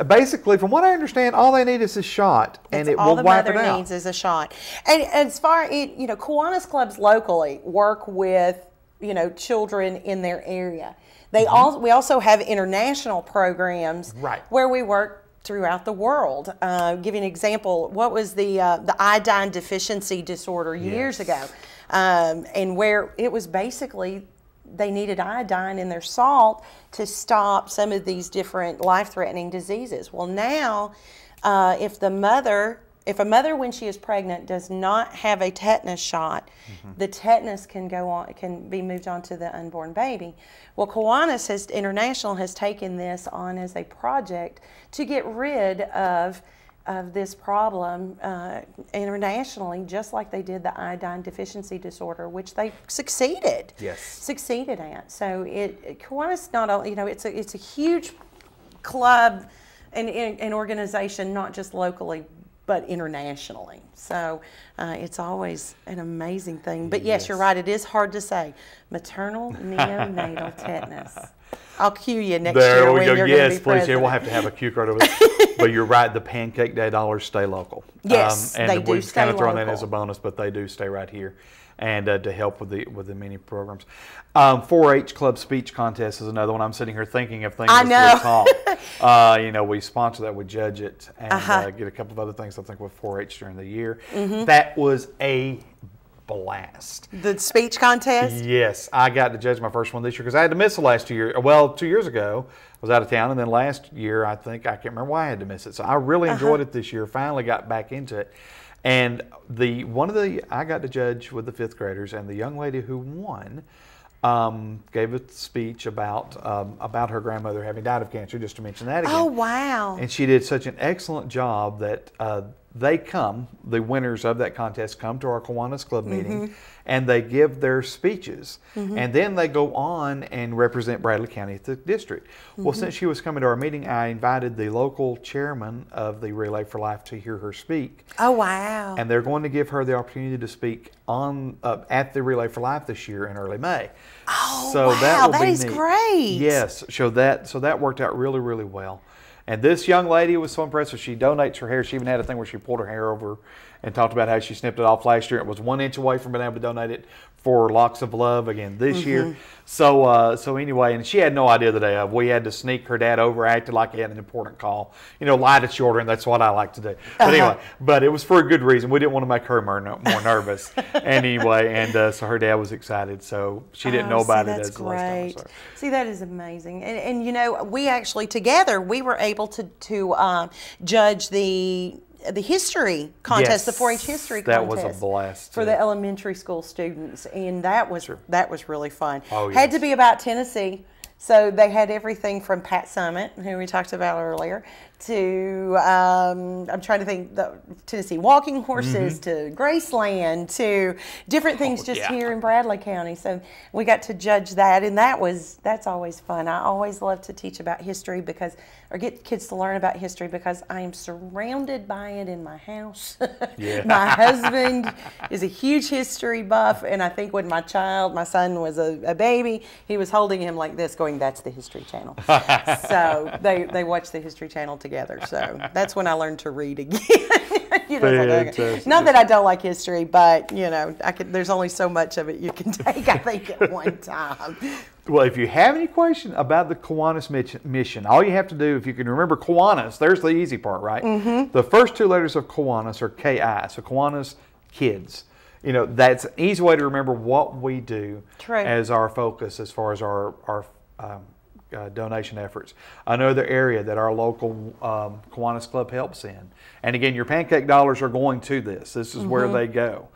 Basically, from what I understand, all they need is a shot, and it will wipe it out. All the mother needs is a shot. And as far as, you know, Kiwanis clubs locally work with, you know, children in their area. We also have international programs where we work throughout the world. Give you an example. What was the iodine deficiency disorder years ago? And where it was basically they needed iodine in their salt to stop some of these different life-threatening diseases. Well, now if a mother when she is pregnant does not have a tetanus shot, the tetanus can be moved on to the unborn baby. Well, Kiwanis International has taken this on as a project to get rid of this problem internationally, just like they did the iodine deficiency disorder, which they succeeded at. So Kiwanis not only, you know, it's a huge club and organization, not just locally, but internationally. So it's always an amazing thing. But yes, you're right, it is hard to say. Maternal neonatal tetanus. I'll cue you next year when you're going to be president. Yes, please. We'll have to have a cue card over there. But you're right, the Pancake Day dollars stay local. Yes, and they do we've stay kind of thrown local. that as a bonus, but they do stay right here. And to help with the many programs. 4-H Club Speech Contest is another one. I'm sitting here thinking of things I know. talk. You know, we sponsor that, we judge it, and get a couple of other things I think with 4-H during the year. That was a blast. The speech contest? Yes, I got to judge my first one this year because I had to miss the last 2 years. Well, 2 years ago, I was out of town, and then last year, I can't remember why I had to miss it. So I really enjoyed it this year, finally got back into it. And I got to judge with the 5th graders, and the young lady who won gave a speech about her grandmother having died of cancer, just to mention that again. Oh, wow. And she did such an excellent job that the winners of that contest come to our Kiwanis Club meeting, and they give their speeches. And then they go on and represent Bradley County at the district. Well, since she was coming to our meeting, I invited the local chairman of the Relay for Life to hear her speak. Oh, wow. And they're going to give her the opportunity to speak on at the Relay for Life this year in early May. Oh, so wow, that is neat. Great. Yes, so that worked out really, really well. And this young lady was so impressive. She donates her hair. She even had a thing where she pulled her hair over and talked about how she snipped it off last year. It was 1 inch away from being able to donate it for Locks of Love again this year. So anyway, and she had no idea the day of. We had to sneak her dad over, acted like he had an important call. You know, lie to children, that's what I like to do. But anyway, but it was for a good reason. We didn't want to make her more nervous. Anyway, and so her dad was excited. So she didn't know about it as the last time. So. See, that is amazing. And you know, we actually together, we were able to judge the history contest, the 4-H history contest. That was a blast for the elementary school students, and that was really fun. Oh, yes. Had to be about Tennessee, so they had everything from Pat Summitt, who we talked about earlier, to I'm trying to think, the Tennessee walking horses, to Graceland, to different things here in Bradley County. So we got to judge that, and that's always fun. I always love to teach about history or get kids to learn about history because I am surrounded by it in my house. My husband is a huge history buff, and I think when my son was a baby, he was holding him like this going, "That's the History Channel." So they watch the History Channel together. So that's when I learned to read again. Not that I don't like history, but you know, there's only so much of it you can take, I think, at one time. Well, if you have any question about the Kiwanis mission, all you have to do, if you can remember Kiwanis, there's the easy part, right? The first 2 letters of Kiwanis are K-I, so Kiwanis Kids. You know, that's an easy way to remember what we do as our focus as far as our donation efforts. Another area that our local Kiwanis Club helps in. And again, your pancake dollars are going to this. This is where they go.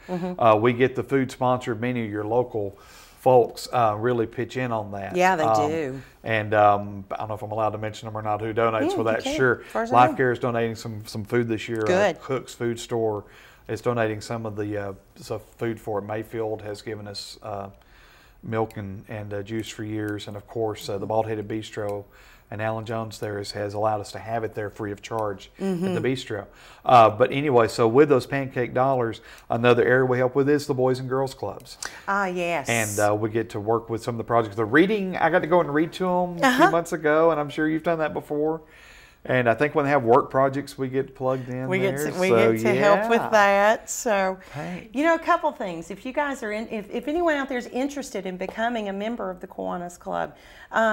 We get the food sponsored. Many of your local folks really pitch in on that. Yeah, they do. And I don't know if I'm allowed to mention them or not, who donates for that. Sure. Life Care is donating some food this year. Good. Cook's Food Store is donating some of the food for it. Mayfield has given us milk and juice for years, and of course the Bald-Headed Bistro and Alan Jones there has allowed us to have it there free of charge at the bistro. But anyway, so with those pancake dollars, another area we help with is the Boys and Girls Clubs. Yes. And we get to work with some of the projects. The reading, I got to go and read to them a few months ago, and I'm sure you've done that before. And I think when they have work projects, we get plugged in. We get to help with that. So, you know, a couple things. If you guys are if anyone out there is interested in becoming a member of the Kiwanis Club,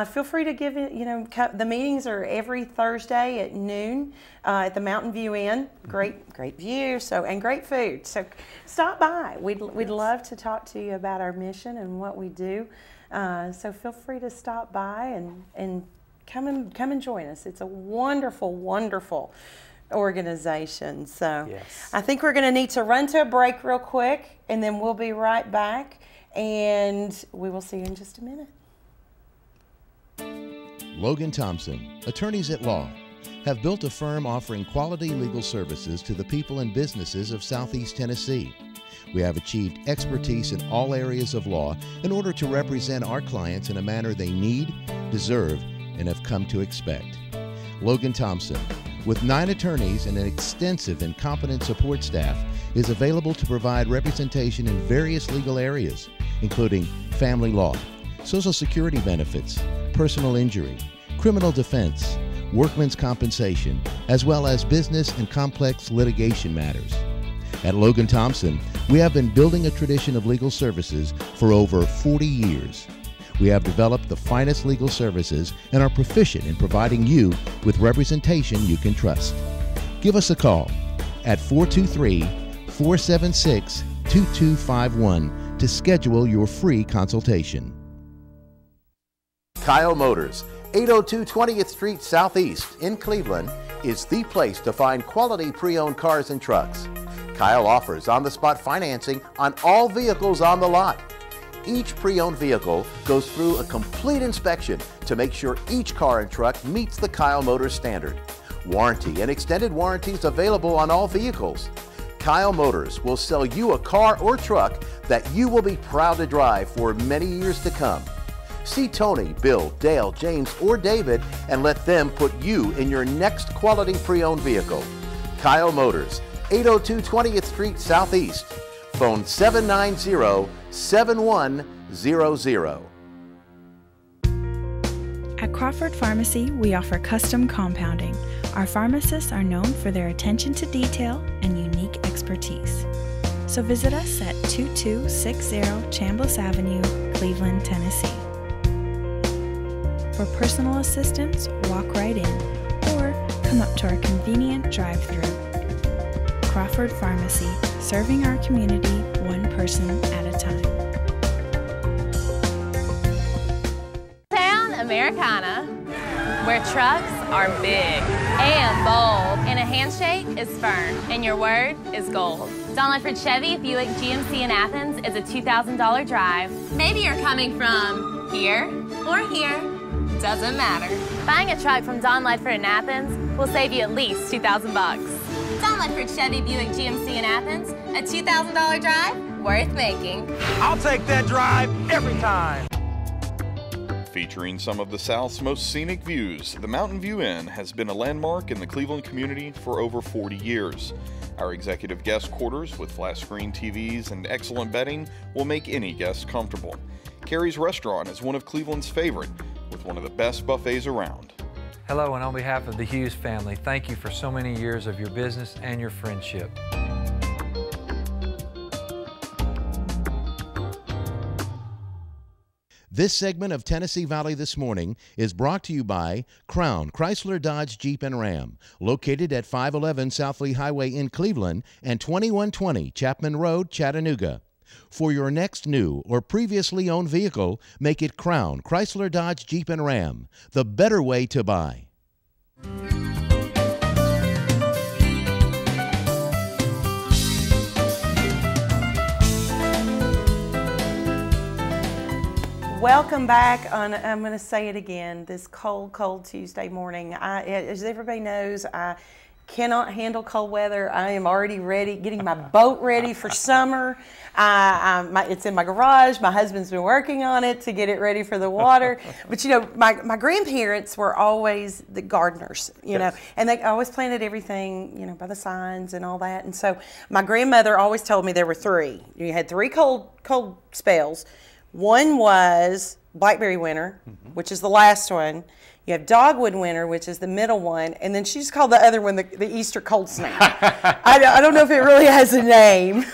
feel free to give it. You know, the meetings are every Thursday at noon at the Mountain View Inn. Great view. So and great food. So stop by. We'd love to talk to you about our mission and what we do. So feel free to stop by and come and join us. It's a wonderful, wonderful organization. So I think we're going to need to run to a break real quick, and then we'll be right back, and we will see you in just a minute. Logan Thompson, attorneys at law, have built a firm offering quality legal services to the people and businesses of Southeast Tennessee. We have achieved expertise in all areas of law in order to represent our clients in a manner they need, deserve, and have come to expect. Logan Thompson, with 9 attorneys and an extensive and competent support staff, is available to provide representation in various legal areas, including family law, Social Security benefits, personal injury, criminal defense, workmen's compensation, as well as business and complex litigation matters. At Logan Thompson, we have been building a tradition of legal services for over 40 years. We have developed the finest legal services and are proficient in providing you with representation you can trust. Give us a call at 423-476-2251 to schedule your free consultation. Kyle Motors, 802 20th Street Southeast in Cleveland, is the place to find quality pre-owned cars and trucks. Kyle offers on-the-spot financing on all vehicles on the lot. Each pre-owned vehicle goes through a complete inspection to make sure each car and truck meets the Kyle Motors standard. Warranty and extended warranties available on all vehicles. Kyle Motors will sell you a car or truck that you will be proud to drive for many years to come. See Tony, Bill, Dale, James, or David and let them put you in your next quality pre-owned vehicle. Kyle Motors, 802 20th Street Southeast. Phone 790-7100. At Crawford Pharmacy, we offer custom compounding. Our pharmacists are known for their attention to detail and unique expertise. So visit us at 2260 Chambliss Avenue, Cleveland, Tennessee. For personal assistance, walk right in or come up to our convenient drive-thru. Crawford Pharmacy, serving our community one person at a time. Town Americana, where trucks are big and bold, and a handshake is firm, and your word is gold. Don Ledford Chevy Buick GMC in Athens is a $2,000 drive. Maybe you're coming from here or here, doesn't matter. Buying a truck from Don Ledford in Athens will save you at least $2,000 bucks. Don Ledford Chevy Buick GMC in Athens, a $2,000 drive worth making. I'll take that drive every time. Featuring some of the South's most scenic views, the Mountain View Inn has been a landmark in the Cleveland community for over 40 years. Our executive guest quarters with flat screen TVs and excellent bedding will make any guest comfortable. Carrie's Restaurant is one of Cleveland's favorite, with one of the best buffets around. Hello, and on behalf of the Hughes family, thank you for so many years of your business and your friendship. This segment of Tennessee Valley This Morning is brought to you by Crown Chrysler Dodge Jeep and Ram, located at 511 South Lee Highway in Cleveland and 2120 Chapman Road, Chattanooga. For your next new or previously owned vehicle, make it Crown Chrysler Dodge Jeep and Ram, the better way to buy. Welcome back on, I'm going to say it again, this cold Tuesday morning. As everybody knows, I cannot handle cold weather. I am already ready, getting my boat ready for summer. It's in my garage. My husband's been working on it to get it ready for the water. But you know, my grandparents were always the gardeners, you know, and they always planted everything, you know, by the signs and all that. And so my grandmother always told me there were three. You had three cold spells. One was blackberry winter, which is the last one. You have dogwood winter, which is the middle one, and then she just called the other one the Easter cold snap. I don't know if it really has a name.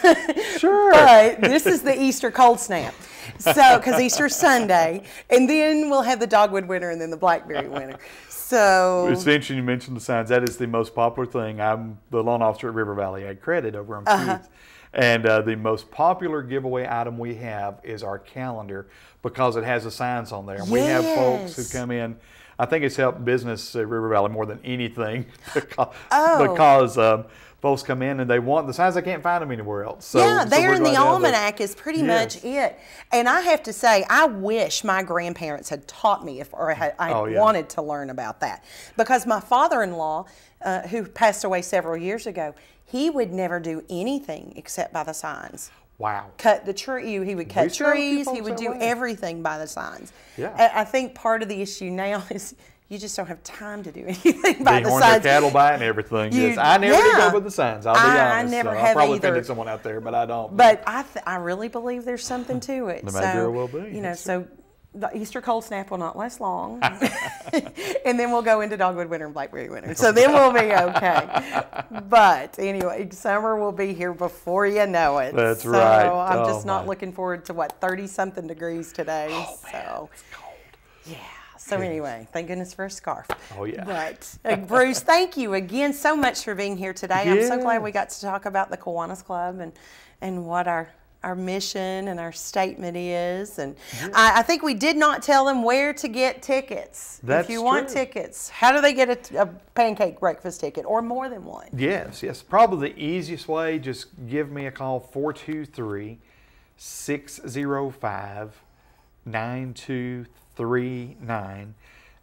Sure. But this is the Easter cold snap. So, because Easter's Sunday, and then we'll have the dogwood winter and then the blackberry winter. So it's interesting you mentioned the signs. That is the most popular thing. I'm the loan officer at River Valley Ag Credit over on Keith. And the most popular giveaway item we have is our calendar because it has the signs on there. And we have folks who come in. I think it's helped business at River Valley more than anything because folks come in and they want the signs. They can't find them anywhere else. So, yeah, there in the almanac is pretty much it. And I have to say, I wish my grandparents had taught me I wanted to learn about that. Because my father-in-law, who passed away several years ago, he would never do anything except by the signs. Wow. Cut the tree. He would cut trees. He would do everything by the signs. Yeah. I think part of the issue now is you just don't have time to do anything by the signs. They horn their cattle by and everything. Yes. I never did go with the signs. I'll be honest. I never have I probably either. offended someone out there, but I don't. But I really believe there's something to it. There may very well be. You know, so the Easter cold snap will not last long. And then we'll go into dogwood winter and blackberry winter. So then we'll be okay. But anyway, summer will be here before you know it. That's right. So I'm just not looking forward to 30-something degrees today. Oh, man, it's cold. Yeah. So anyway, thank goodness for a scarf. Oh, yeah. But Bruce, thank you again so much for being here today. I'm so glad we got to talk about the Kiwanis Club and what our mission and our statement is. And I think we did not tell them where to get tickets. That's if you want tickets, how do they get a pancake breakfast ticket or more than one? Yes. Probably the easiest way, just give me a call, 423-605-9239.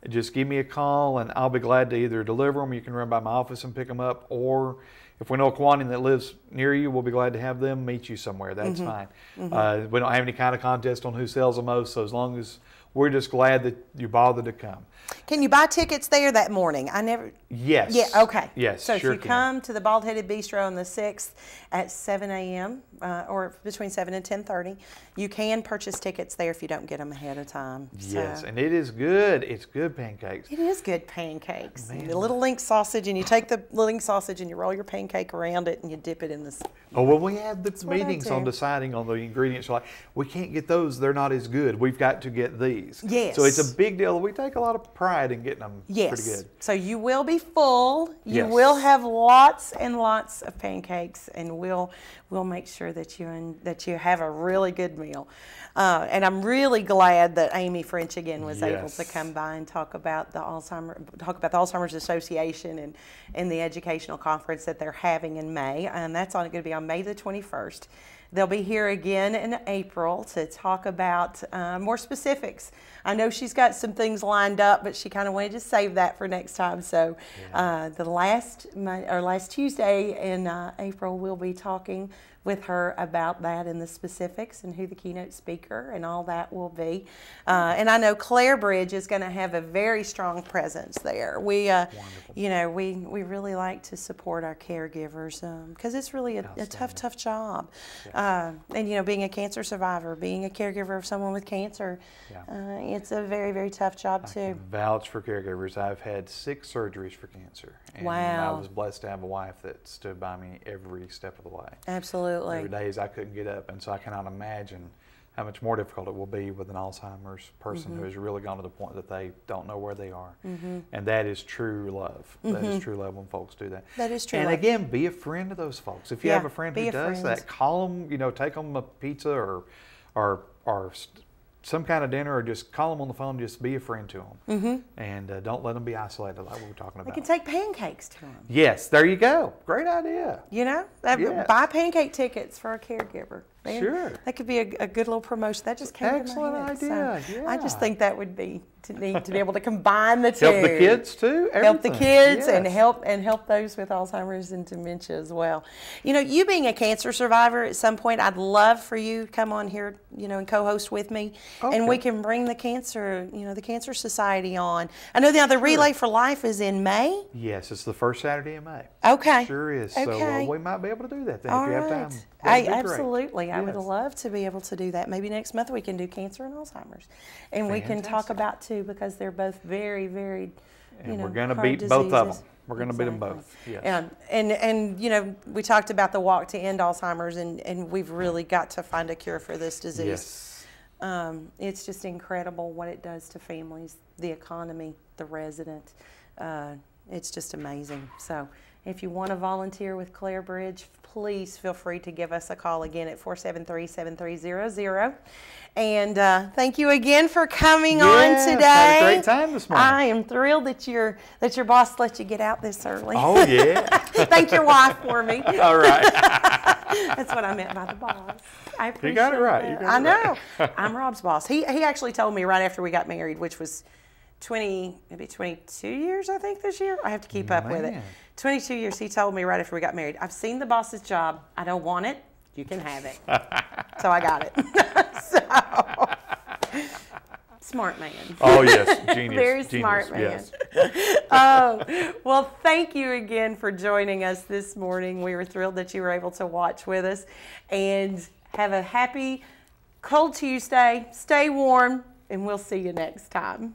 Just give me a call and I'll be glad to either deliver them. You can run by my office and pick them up, or if we know a Kiwanis that lives near you, we'll be glad to have them meet you somewhere. That's fine. We don't have any kind of contest on who sells the most, so as long as we're just glad that you bothered to come. Can you buy tickets there that morning? I never. Yes. Yeah, okay. Yes, so sure if you come to the Bald Headed Bistro on the 6th at 7 a.m. Or between 7 and 10:30, you can purchase tickets there if you don't get them ahead of time. Yes, and it is good. It's good pancakes. It is good pancakes. The little link sausage, and you take the link sausage and you roll your pancake around it and you dip it in the. Oh, well, we had the meetings on deciding on the ingredients. Like, we can't get those. They're not as good. We've got to get these. Yes. So it's a big deal. We take a lot of pride in getting them pretty good. So you will be full. You Yes. will have lots and lots of pancakes, and we'll make sure that you have a really good meal. And I'm really glad that Amy French again was able to come by and talk about the Alzheimer's Association and the educational conference that they're having in May, and that's going to be on May the 21st. They'll be here again in April to talk about more specifics. I know she's got some things lined up, but she kind of wanted to save that for next time. So the last Tuesday in April, we'll be talking with her about that and the specifics and who the keynote speaker and all that will be. And I know Clare Bridge is going to have a very strong presence there. We, we really like to support our caregivers because it's really a tough job. And being a cancer survivor, being a caregiver of someone with cancer, it's a very, very tough job too. I can vouch for caregivers. I've had 6 surgeries for cancer. And I was blessed to have a wife that stood by me every step of the way. Absolutely. There were days I couldn't get up, and so I cannot imagine how much more difficult it will be with an Alzheimer's person who has really gone to the point that they don't know where they are. And that is true love. That is true love when folks do that. That is true and love. Again, be a friend to those folks. If you have a friend who does that, call them, take them a pizza or some kind of dinner, or just call them on the phone. Just be a friend to them, and don't let them be isolated like we were talking about. They can take pancakes to them. Yes, there you go. Great idea. Buy pancake tickets for a caregiver. Sure. That could be a good little promotion. That just came to my head. Idea. So I just think that would be neat to be able to combine the two. Help the kids too. Help the kids and help those with Alzheimer's and dementia as well. You being a cancer survivor, at some point I'd love for you to come on here, and co-host with me, and we can bring the Cancer Society on. I know now the Relay for Life is in May. Yes, it's the first Saturday in May. Okay. Sure is. Okay. So we might be able to do that then All if you right. have time. Absolutely. I would love to be able to do that. Maybe next month we can do cancer and Alzheimer's. And we can talk about too, because they're both very, very, we're going to beat both of them. We're going to beat them both. Yes. And we talked about the walk to end Alzheimer's, and we've really got to find a cure for this disease. Yes. It's just incredible what it does to families, the economy, the resident. It's just amazing. So if you want to volunteer with Clare Bridge, please feel free to give us a call again at 473-7300. And thank you again for coming on today. Had a great time this morning. I am thrilled that your boss let you get out this early. Oh, yeah. Thank your wife for me. All right. That's what I meant by the boss. I appreciate You got it right. That. I know. I'm Rob's boss. He actually told me right after we got married, which was 22 years, I think, this year. I have to keep up with it. 22 years, he told me right after we got married, I've seen the boss's job. I don't want it. You can have it. So I got it. Smart man. Oh, yes. Genius. Very smart man. Yes. Well, thank you again for joining us this morning. We were thrilled that you were able to watch with us. And have a happy, cold Tuesday. Stay warm, and we'll see you next time.